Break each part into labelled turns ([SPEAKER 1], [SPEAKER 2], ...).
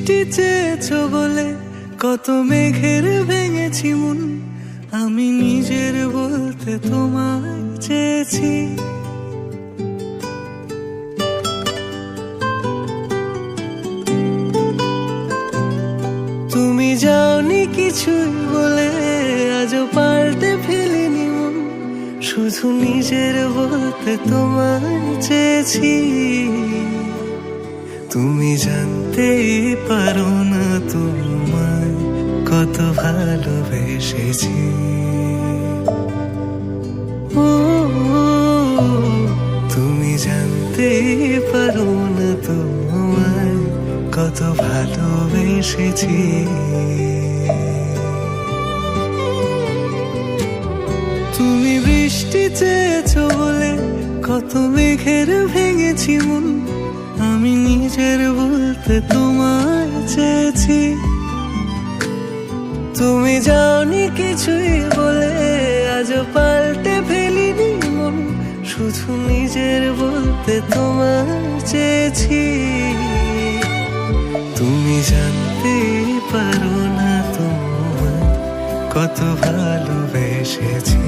[SPEAKER 1] বৃষ্টি চেয়েছো বলে কত মেঘের ভেঙেছি মন, আমি নিজের বলতে তোমায় চেয়েছি। তুমি যাওনি কিছুই বলে আজও পাল্টে ফেলিনি মন, শুধু নিজের বলতে তোমায় চেয়েছি। তুমি জানতেই পারো না তোমায় কত ভালোবেসেছি। ও তুমি জানতেই পারো না তোমায় কত ভালোবেসেছি। তুমি বৃষ্টি চেয়েছো বলে কত মেঘের ভেঙেছি মন, আমি নিজের বলতে তোমায় চেয়েছি। তুমি যাওনি কিছুই বলে আজও পাল্টে ফেলিনি মন, শুধু নিজের বলতে তোমায় চেয়েছি। তুমি জানতে পারো না তোমায় কত ভালোবেসেছি।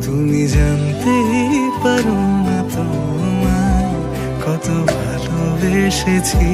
[SPEAKER 1] তুমি জানতে পারো না তোমায় কত ভালোবেসেছি।